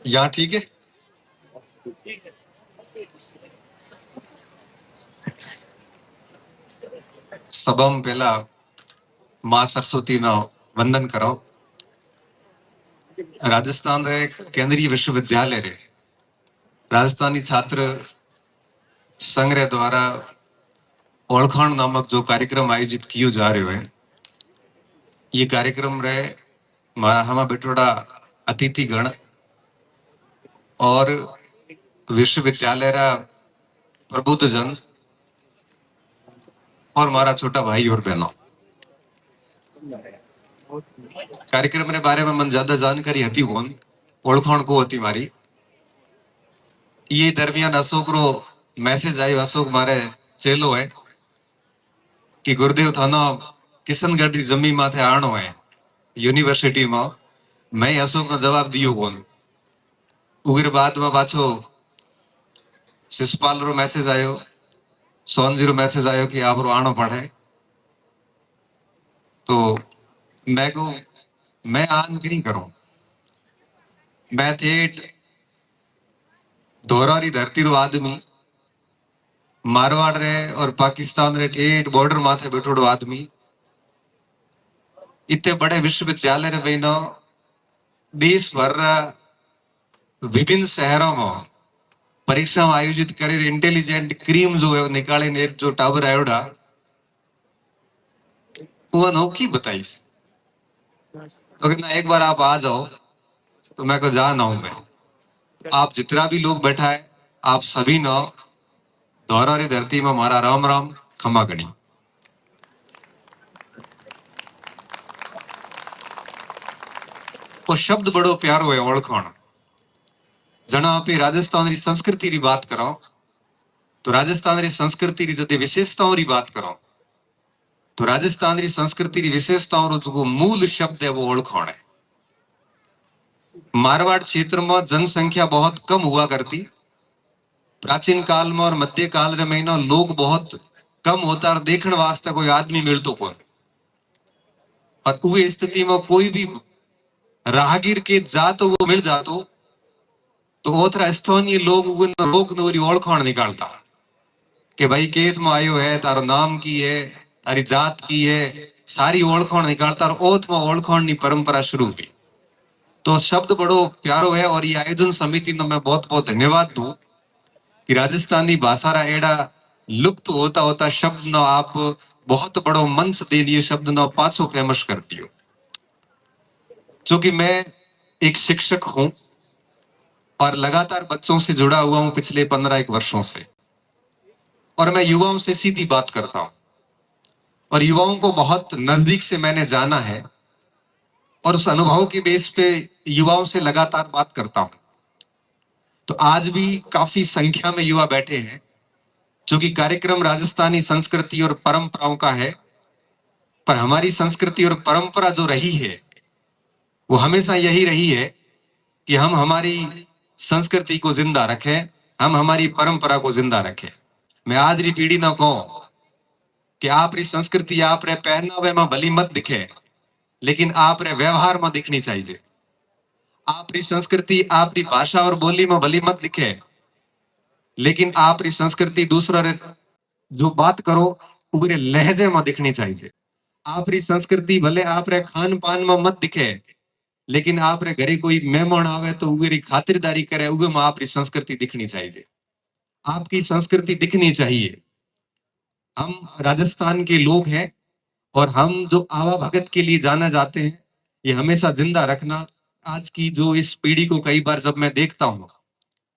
यहाँ ठीक है। સભામાં પહેલા માં સરસ્વતીનો વંદન કરો। राजस्थान रे केंद्रीय विश्वविद्यालय रे राजस्थानी छात्र संघ रे द्वारा ओळखाण नामक जो कार्यक्रम आयोजित कियो जा रहे है, ये कार्यक्रम रे मारा हमा बेटोड़ा अतिथिगण और विश्वविद्यालय रा प्रबुद्धजन और मारा छोटा भाई और बहनों, कार्यक्रम रे बारे में मन ज्यादा जानकारी हती कोन, ओळखाण को हती मारी। ये दरमियान अशोक रो मैसेज आयो, अशोक मारे चेलो है कि गुरुदेव थाना किशनगढ़ री जमी माथे आणो है यूनिवर्सिटी में। मैं अशोक ने जवाब दियो कोन। उगर बाद में पाछो शिषपाल रो मैसेज आयो, सोनजी रो मैसेज आयो कि आप रो आनो पड़े। तो मैं को मैं आन नहीं करूं। मैं थेट धोरारी धरती रो आदमी, मारवाड़ रे और पाकिस्तान रे ठेठ बॉर्डर माथे बैठोड़ो आदमी, इतने बड़े विश्वविद्यालय रे बहनो देश भर विभिन्न शहरों में परीक्षा आयोजित करे इंटेलिजेंट क्रीम जो है निकाले ने जो टावर आयोडा वो अनोखी बताई। तो कहना एक बार आप आ जाओ, तो मैं को जाना हूं। मैं आप जितना भी लोग बैठा है, आप सभी नो धौरारी धरती में मारा राम राम खमा गणी। वो शब्द बड़ो प्यारो है ओळखाण। जना आप राजस्थान री संस्कृति री बात करो, तो राजस्थान री संस्कृति री जते विशेषताओं री बात करो, तो राजस्थान री संस्कृति री विशेषताओं रो जो मूल शब्द है वो ओळखाण है। मारवाड़ क्षेत्र में जनसंख्या बहुत कम हुआ करती। प्राचीन काल में और मध्य काल रे महीना लोग बहुत कम होता और देखने वास्ते कोई आदमी मिलतो कौन। और उस स्थिति में कोई भी राहगीर के जातो वो मिल जातो, तो ओथरा स्थानीय लोग लोग नोरी ओळखाण निकालता कि भाई केत में आयो है, तारो नाम की है, तारी जात की है, सारी ओळखाण निकालता और ओथ में ओळखाण नी परंपरा शुरू हुई। तो शब्द बड़ो प्यारो है और ये आयोजन समिति ने मैं बहुत बहुत धन्यवाद दूं कि राजस्थानी भाषा रा एड़ा लुप्त होता होता शब्द नो आप बहुत बड़ो मंच दे लिए, शब्द नो पाछो फेमस कर दियो। क्योंकि मैं एक शिक्षक हूं और लगातार बच्चों से जुड़ा हुआ हूं पिछले 15 वर्षों से, और मैं युवाओं से सीधी बात करता हूं और युवाओं को बहुत नजदीक से मैंने जाना है और उस अनुभव के बेस पे युवाओं से लगातार बात करता हूं। तो आज भी काफी संख्या में युवा बैठे हैं, जो कि कार्यक्रम राजस्थानी संस्कृति और परंपराओं का है। पर हमारी संस्कृति और परंपरा जो रही है वो हमेशा यही रही है कि हम हमारी संस्कृति को जिंदा रखें, हम हमारी परंपरा को जिंदा रखें। मैं आज री पीढ़ी ना कहूं कि आप री संस्कृति आप रे पहनावे में भली मत दिखे, लेकिन आप रे व्यवहार में दिखनी चाहिए। आप री संस्कृति आप री भाषा और बोली में भली मत दिखे, लेकिन आप री संस्कृति दूसरा रे जो बात करो पूरे लहजे में दिखनी चाहिए। आप री संस्कृति भले आप रे खान पान में मत दिखे, लेकिन आप रे घरे कोई मेहमान आवे तो उगरी खातिरदारी करे, उगे में आप री संस्कृति दिखनी चाहिए। आपकी संस्कृति दिखनी चाहिए। हम राजस्थान के लोग हैं और हम जो आवा भगत के लिए जाना जाते हैं, ये हमेशा जिंदा रखना। आज की जो इस पीढ़ी को कई बार जब मैं देखता हूं,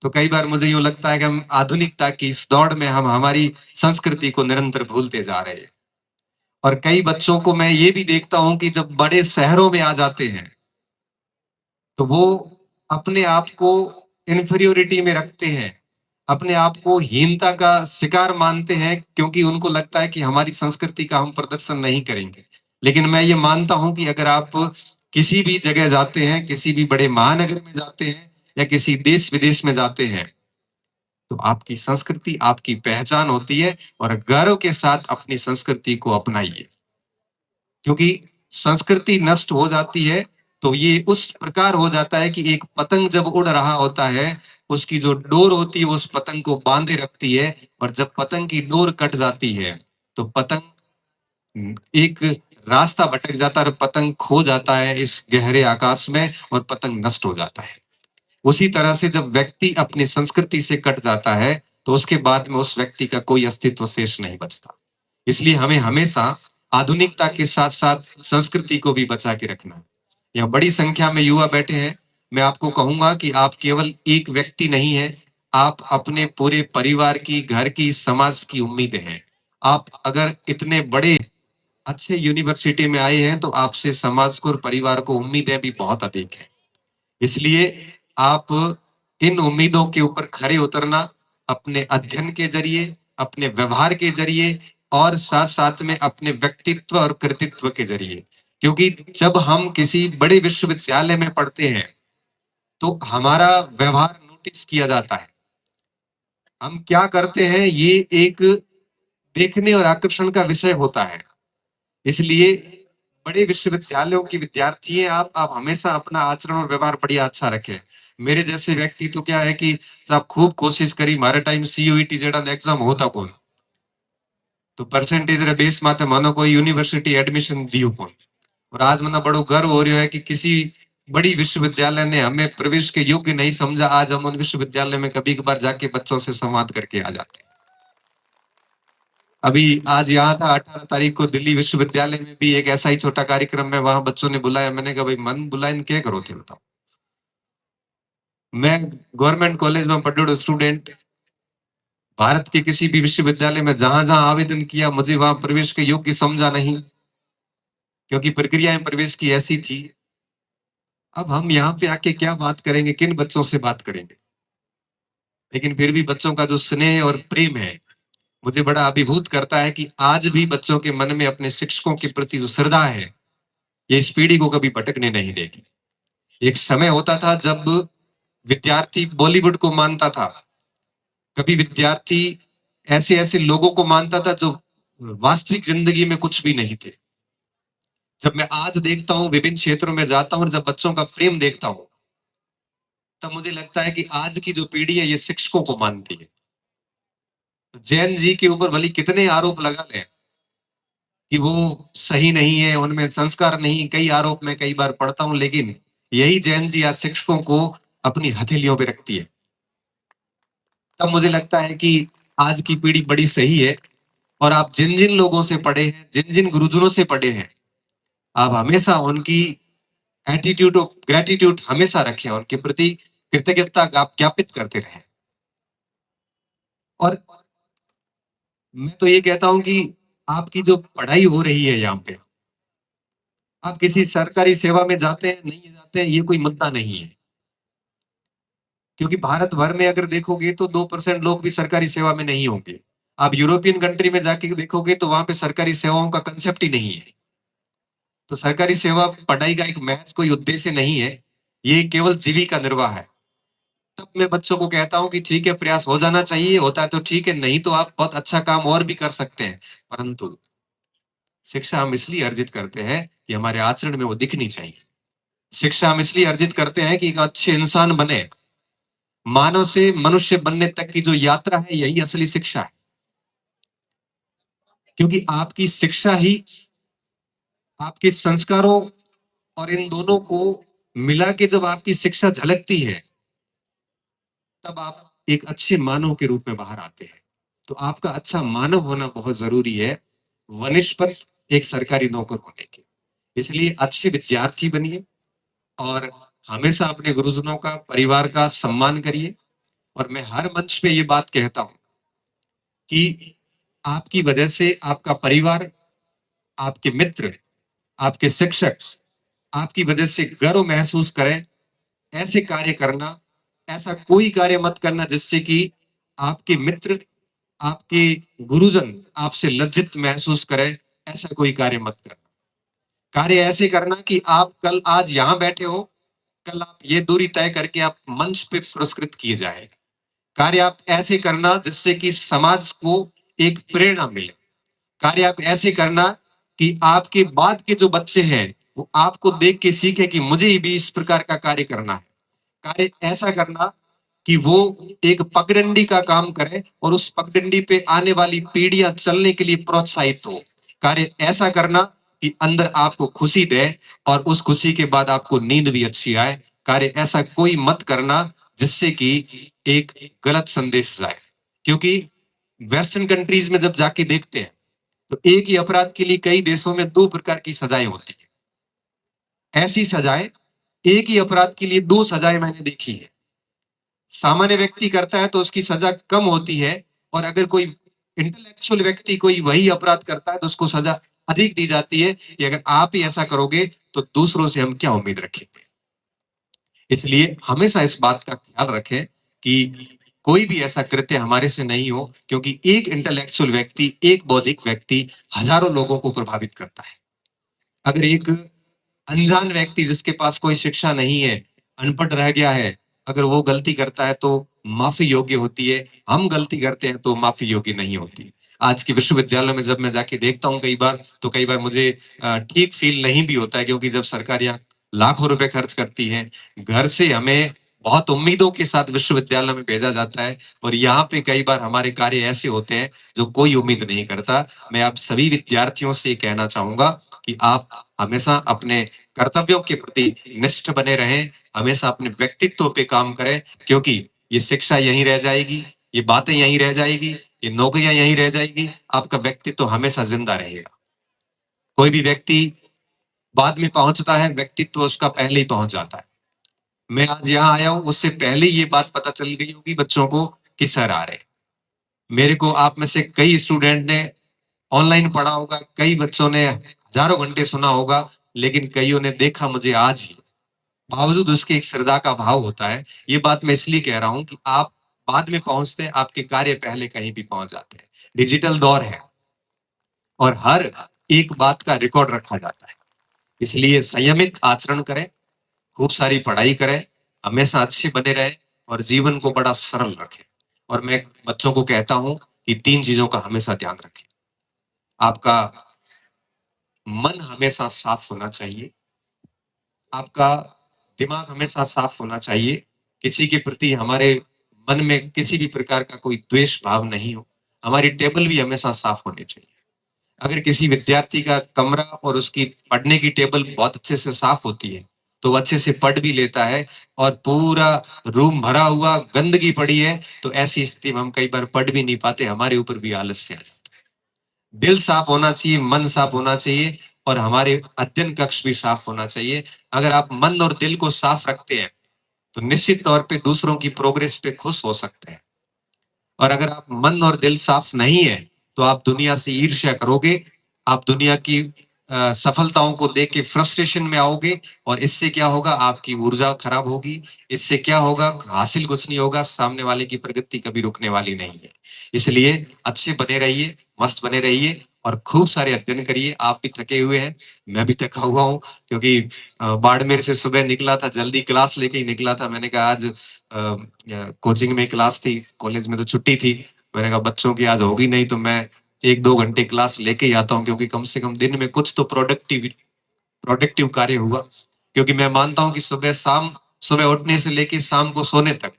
तो कई बार मुझे यूं लगता है कि हम आधुनिकता की इस दौड़ में हम हमारी संस्कृति को निरंतर भूलते जा रहे हैं। और कई बच्चों को मैं ये भी देखता हूं कि जब बड़े शहरों में आ जाते हैं, तो वो अपने आप को इन्फीरियोरिटी में रखते हैं, अपने आप को हीनता का शिकार मानते हैं, क्योंकि उनको लगता है कि हमारी संस्कृति का हम प्रदर्शन नहीं करेंगे। लेकिन मैं ये मानता हूं कि अगर आप किसी भी जगह जाते हैं, किसी भी बड़े महानगर में जाते हैं या किसी देश विदेश में जाते हैं, तो आपकी संस्कृति आपकी पहचान होती है और गर्व के साथ अपनी संस्कृति को अपनाइए। क्योंकि संस्कृति नष्ट हो जाती है तो ये उस प्रकार हो जाता है कि एक पतंग जब उड़ रहा होता है, उसकी जो डोर होती है वो उस पतंग को बांधे रखती है, और जब पतंग की डोर कट जाती है तो पतंग एक रास्ता भटक जाता है और पतंग खो जाता है इस गहरे आकाश में, और पतंग नष्ट हो जाता है। उसी तरह से जब व्यक्ति अपनी संस्कृति से कट जाता है तो उसके बाद में उस व्यक्ति का कोई अस्तित्व शेष नहीं बचता। इसलिए हमें हमेशा आधुनिकता के साथ साथ संस्कृति को भी बचा के रखना है। यहाँ बड़ी संख्या में युवा बैठे हैं। मैं आपको कहूंगा कि आप केवल एक व्यक्ति नहीं है, आप अपने पूरे परिवार की, घर की, समाज की उम्मीदें हैं। आप अगर इतने बड़े अच्छे यूनिवर्सिटी में आए हैं तो आपसे समाज को और परिवार को उम्मीदें भी बहुत अधिक है। इसलिए आप इन उम्मीदों के ऊपर खरे उतरना अपने अध्ययन के जरिए, अपने व्यवहार के जरिए, और साथ साथ में अपने व्यक्तित्व और कृतित्व के जरिए। क्योंकि जब हम किसी बड़े विश्वविद्यालय में पढ़ते हैं तो हमारा व्यवहार नोटिस किया जाता है। हम क्या करते हैं ये एक देखने और आकर्षण का विषय होता है। इसलिए बड़े विश्वविद्यालयों के विद्यार्थी हैं आप हमेशा अपना आचरण और व्यवहार बढ़िया अच्छा रखें। मेरे जैसे व्यक्ति तो क्या है कि साहब खूब कोशिश करी, मारे टाइम सीयूईटी जेड़ा एग्जाम होता कौन, तो परसेंटेज रे बेस माते मानो कोई यूनिवर्सिटी एडमिशन दियो कौन। और आज मना बड़ो गर्व हो रहा है कि किसी बड़ी विश्वविद्यालय ने हमें प्रवेश के योग्य नहीं समझा। आज हम उन विश्वविद्यालय में कभी कभार जाके बच्चों से संवाद करके आ जाते हैं। अभी आज यहाँ था 18 तारीख को दिल्ली विश्वविद्यालय में भी एक ऐसा ही छोटा कार्यक्रम में वहां बच्चों ने बुलाया। मैंने कहा भाई मन बुलाए क्या करो थे बताओ। मैं गवर्नमेंट कॉलेज में पढ़ो स्टूडेंट, भारत के किसी भी विश्वविद्यालय में जहां जहां आवेदन किया मुझे वहां प्रवेश के योग्य समझा नहीं, क्योंकि प्रक्रियाएं प्रवेश की ऐसी थी। अब हम यहाँ पे आके क्या बात करेंगे, किन बच्चों से बात करेंगे। लेकिन फिर भी बच्चों का जो स्नेह और प्रेम है मुझे बड़ा अभिभूत करता है कि आज भी बच्चों के मन में अपने शिक्षकों के प्रति जो श्रद्धा है ये इस पीढ़ी को कभी भटकने नहीं देगी। एक समय होता था जब विद्यार्थी बॉलीवुड को मानता था, कभी विद्यार्थी ऐसे ऐसे लोगों को मानता था जो वास्तविक जिंदगी में कुछ भी नहीं थे। जब मैं आज देखता हूँ, विभिन्न क्षेत्रों में जाता हूँ और जब बच्चों का प्रेम देखता हूँ, तब मुझे लगता है कि आज की जो पीढ़ी है ये शिक्षकों को मानती है। जैन जी के ऊपर भले कितने आरोप लगा लें कि वो सही नहीं है, उनमें संस्कार नहीं, कई आरोप मैं कई बार पढ़ता हूं, लेकिन यही जैन जी आज शिक्षकों को अपनी हथेलियों पे रखती है। तब मुझे लगता है कि आज की पीढ़ी बड़ी सही है। और आप जिन जिन लोगों से पढ़े हैं, जिन जिन गुरुजनों से पढ़े हैं, आप हमेशा उनकी एटीट्यूड ऑफ ग्रेटिट्यूड हमेशा रखें, उनके प्रति कृतज्ञता आप ज्ञापित करते रहें। और मैं तो ये कहता हूं कि आपकी जो पढ़ाई हो रही है यहाँ पे, आप किसी सरकारी सेवा में जाते हैं नहीं जाते हैं ये कोई मुद्दा नहीं है। क्योंकि भारत भर में अगर देखोगे तो 2% लोग भी सरकारी सेवा में नहीं होंगे। आप यूरोपियन कंट्री में जाके देखोगे तो वहां पे सरकारी सेवाओं का कंसेप्ट ही नहीं है। तो सरकारी सेवा पढ़ाई का एक महज कोई उद्देश्य नहीं है, ये केवल जीविका निर्वाह है। तब मैं बच्चों को कहता हूँ कि ठीक है, प्रयास हो जाना चाहिए, होता है तो ठीक है, नहीं तो आप बहुत अच्छा काम और भी कर सकते हैं। परंतु शिक्षा हम इसलिए अर्जित करते हैं कि हमारे आचरण में वो दिखनी चाहिए। शिक्षा हम इसलिए अर्जित करते हैं कि एक अच्छे इंसान बने। मानव से मनुष्य बनने तक की जो यात्रा है यही असली शिक्षा है। क्योंकि आपकी शिक्षा ही आपके संस्कारों और इन दोनों को मिला के जब आपकी शिक्षा झलकती है तब आप एक अच्छे मानव के रूप में बाहर आते हैं। तो आपका अच्छा मानव होना बहुत जरूरी है वनिष्पत एक सरकारी नौकर होने के। इसलिए अच्छे विद्यार्थी बनिए और हमेशा अपने गुरुजनों का, परिवार का सम्मान करिए। और मैं हर मंच पे ये बात कहता हूं कि आपकी वजह से आपका परिवार, आपके मित्र, आपके शिक्षक आपकी वजह से गर्व महसूस करें। ऐसे कार्य करना, ऐसा कोई कार्य मत करना जिससे कि आपके मित्र, आपके गुरुजन आपसे लज्जित महसूस करें। ऐसा कोई कार्य मत करना। कार्य ऐसे करना कि आप कल आज यहाँ बैठे हो, कल आप ये दूरी तय करके आप मंच पे पुरस्कृत किए जाए। कार्य आप ऐसे करना जिससे कि समाज को एक प्रेरणा मिले। कार्य आप ऐसे करना कि आपके बाद के जो बच्चे हैं वो आपको देख के सीखे कि मुझे भी इस प्रकार का कार्य करना है। कार्य ऐसा करना कि वो एक पगडंडी का काम करे और उस पगडंडी पे आने वाली पीढ़ियां चलने के लिए प्रोत्साहित हो। कार्य ऐसा करना कि अंदर आपको खुशी दे और उस खुशी के बाद आपको नींद भी अच्छी आए। कार्य ऐसा कोई मत करना जिससे कि एक गलत संदेश जाए, क्योंकि वेस्टर्न कंट्रीज में जब जाके देखते हैं तो एक ही अपराध के लिए कई देशों में दो प्रकार की सजाएं होती है। ऐसी सजाएं, एक ही अपराध के लिए दो सजाएं मैंने देखी है। सामान्य व्यक्ति करता है तो उसकी सजा कम होती है, और अगर कोई इंटेलेक्चुअल व्यक्ति कोई वही अपराध करता है तो उसको सजा अधिक दी जाती है कि अगर आप ही ऐसा करोगे तो दूसरों से हम क्या उम्मीद रखेंगे। इसलिए हमेशा इस बात का ख्याल रखें कि कोई भी ऐसा कृत्य हमारे से नहीं हो, क्योंकि एक इंटेलेक्चुअल व्यक्ति, एक बौद्धिक व्यक्ति हजारों लोगों को प्रभावित करता है। अगर एक अनजान व्यक्ति जिसके पास कोई शिक्षा नहीं है, अनपढ़ रह गया है, अगर वो गलती करता है तो माफी योग्य होती है। हम गलती करते हैं तो माफी योग्य नहीं होती। आज के विश्वविद्यालय में जब मैं जाके देखता हूँ कई बार, तो कई बार मुझे ठीक फील नहीं भी होता है, क्योंकि जब सरकार यहाँ लाखों रुपए खर्च करती है, घर से हमें बहुत उम्मीदों के साथ विश्वविद्यालय में भेजा जाता है, और यहाँ पे कई बार हमारे कार्य ऐसे होते हैं जो कोई उम्मीद नहीं करता। मैं आप सभी विद्यार्थियों से कहना चाहूंगा कि आप हमेशा अपने कर्तव्यों के प्रति निष्ठ बने रहें, हमेशा अपने व्यक्तित्व पे काम करें, क्योंकि ये शिक्षा यहीं रह जाएगी, ये बातें यहीं रह जाएगी, ये नौकरियां यहीं रह जाएगी, आपका व्यक्तित्व हमेशा जिंदा रहेगा। कोई भी व्यक्ति बाद में पहुंचता है, व्यक्तित्व उसका पहले ही पहुंच जाता है। मैं आज यहाँ आया हूँ, उससे पहले ये बात पता चल गई होगी बच्चों को कि सर आ रहे हैं। मेरे को आप में से कई स्टूडेंट ने ऑनलाइन पढ़ा होगा, कई बच्चों ने हजारों घंटे सुना होगा, लेकिन कईयों ने देखा मुझे आज ही। बावजूद उसके एक श्रद्धा का भाव होता है। ये बात मैं इसलिए कह रहा हूँ कि आप बाद में पहुंचते हैं, आपके कार्य पहले कहीं भी पहुंच जाते हैं। डिजिटल दौर है और हर एक बात का रिकॉर्ड रखा जाता है, इसलिए संयमित आचरण करें, खूब सारी पढ़ाई करें, हमेशा अच्छे बने रहे और जीवन को बड़ा सरल रखें। और मैं बच्चों को कहता हूं कि तीन चीजों का हमेशा ध्यान रखें। आपका मन हमेशा साफ होना चाहिए, आपका दिमाग हमेशा साफ होना चाहिए, किसी के प्रति हमारे मन में किसी भी प्रकार का कोई द्वेष भाव नहीं हो, हमारी टेबल भी हमेशा साफ होनी चाहिए। अगर किसी विद्यार्थी का कमरा और उसकी पढ़ने की टेबल बहुत अच्छे से साफ होती है तो वो अच्छे से पढ़ भी लेता है, और पूरा रूम भरा हुआ गंदगी पड़ी है तो ऐसी स्थिति में हम कई बार पढ़ भी नहीं पाते, हमारे ऊपर भी आलस्य आ जाता है। दिल साफ होना चाहिए, मन साफ होना चाहिए, और हमारे अध्ययन कक्ष भी साफ होना चाहिए। अगर आप मन और दिल को साफ रखते हैं तो निश्चित तौर पे दूसरों की प्रोग्रेस पे खुश हो सकते हैं। और अगर आप मन और दिल साफ नहीं है तो आप दुनिया से ईर्ष्या करोगे, आप दुनिया की सफलताओं को देख के फ्रस्ट्रेशन में आओगे, और इससे क्या होगा, आपकी ऊर्जा खराब होगी। इससे क्या होगा, हासिल कुछ नहीं होगा, सामने वाले की प्रगति कभी रुकने वाली नहीं है। इसलिए अच्छे बने रहिए, मस्त बने रहिए और खूब सारे अध्ययन करिए। आप भी थके हुए हैं, मैं भी थका हुआ हूँ, क्योंकि बाड़मेर से सुबह निकला था, जल्दी क्लास लेके ही निकला था। मैंने कहा आज कोचिंग में क्लास थी, कॉलेज में तो छुट्टी थी। मैंने कहा बच्चों की आज होगी नहीं तो मैं 1-2 घंटे क्लास लेके ही आता हूँ, क्योंकि कम से कम दिन में कुछ तो प्रोडक्टिव कार्य हुआ। क्योंकि मैं मानता हूँ कि सुबह उठने से लेके शाम को सोने तक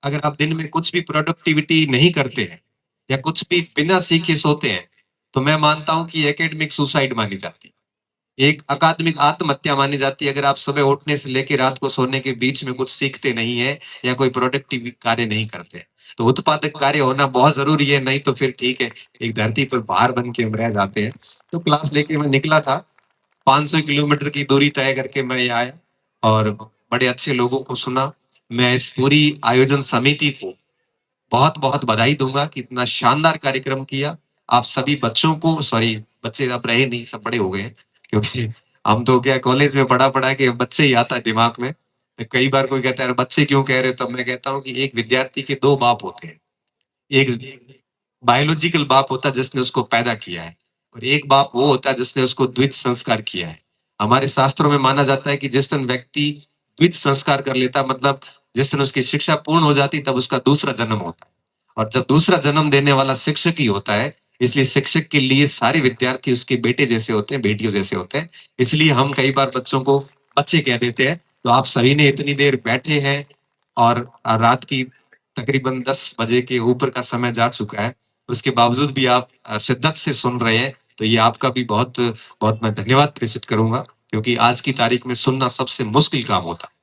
अगर आप दिन में कुछ भी प्रोडक्टिविटी नहीं करते हैं या कुछ भी बिना सीखे सोते हैं, तो मैं मानता हूँ कि एकेडमिक सुसाइड मानी जाती है, एक अकादमिक आत्महत्या मानी जाती है। अगर आप सुबह उठने से लेकर रात को सोने के बीच में कुछ सीखते नहीं है या कोई प्रोडक्टिव कार्य नहीं करते हैं, तो उत्पादक कार्य होना बहुत जरूरी है, नहीं तो फिर ठीक है, एक धरती पर भार बन के हम रह जाते हैं। तो क्लास लेके मैं निकला था, 500 किलोमीटर की दूरी तय करके मैं यहाँ आया और बड़े अच्छे लोगों को सुना। मैं इस पूरी आयोजन समिति को बहुत बहुत बधाई दूंगा कि इतना शानदार कार्यक्रम किया। आप सभी बच्चों को, सॉरी बच्चे अब रहे नहीं, सब बड़े हो गए हैं, क्योंकि हम तो क्या कॉलेज में पढ़ा पढ़ा के बच्चे ही आता है दिमाग में। तो कई बार कोई कहता है "अरे बच्चे क्यों कह रहे हो", तब मैं कहता हूँ कि एक विद्यार्थी के दो बाप होते हैं। एक बायोलॉजिकल बाप होता है जिसने उसको पैदा किया है, और एक बाप वो होता है जिसने उसको द्विज संस्कार किया है। हमारे शास्त्रों में माना जाता है कि जिस दिन व्यक्ति द्विज संस्कार कर लेता, मतलब जिस दिन उसकी शिक्षा पूर्ण हो जाती, तब उसका दूसरा जन्म होता है, और जब दूसरा जन्म देने वाला शिक्षक ही होता है, इसलिए शिक्षक के लिए सारे विद्यार्थी उसके बेटे जैसे होते हैं, बेटियों जैसे होते हैं। इसलिए हम कई बार बच्चों को बच्चे कह देते हैं। तो आप सभी ने इतनी देर बैठे हैं और रात की तकरीबन 10 बजे के ऊपर का समय जा चुका है। उसके बावजूद भी आप शिद्दत से सुन रहे हैं, तो ये आपका भी बहुत बहुत मैं धन्यवाद प्रेषित करूँगा, क्योंकि आज की तारीख में सुनना सबसे मुश्किल काम होता है।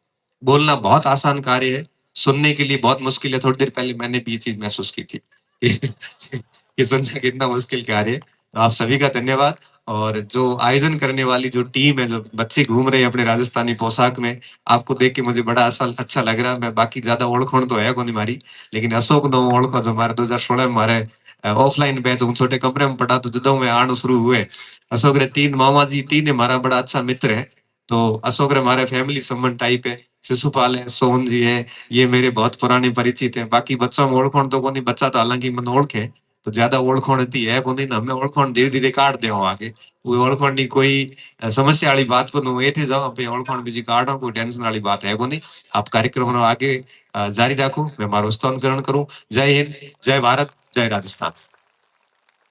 बोलना बहुत आसान कार्य है, सुनने के लिए बहुत मुश्किल है। थोड़ी देर पहले मैंने भी ये चीज़ महसूस की थी कि सुनना कितना मुश्किल कार्य है। तो आप सभी का धन्यवाद। और जो आयोजन करने वाली जो टीम है, जो बच्चे घूम रहे हैं अपने राजस्थानी पोशाक में, आपको देख के मुझे बड़ा अच्छा लग रहा है। मैं बाकी ज़्यादा ओळखोण तो है कोनी मारी, लेकिन अशोक नो ओळखो जो हमारे 2016 में हमारे ऑफलाइन बैच हूँ छोटे कमरे में पढ़ा तो जदों में आना शुरू हुए। अशोक रे 3 मामा जी, 3 हमारा बड़ा अच्छा मित्र है। तो अशोक रे हमारे फैमिली संबंध टाइप है। शिशुपाल है, सोहन जी है, ये मेरे बहुत पुराने परिचित हैं। बाकी बच्चों में ओळखोण तो कोनी, बच्चा तो हालांकि मन ओळखे, तो ज्यादा ओळखोण इतनी है कोनी ना, हमें ओळखोण धीरे धीरे काट दे आगे। वो ओळखोण नी कोई समस्या वाली बात को नो ए थे जाओ पे ओळखोण बीजी काटो, कोई टेंशन वाली बात है कोनी। आप कार्यक्रम नो आगे जारी रखो, मैं मारो स्तोन करूं। जय हिंद, जय भारत, जय राजस्थान।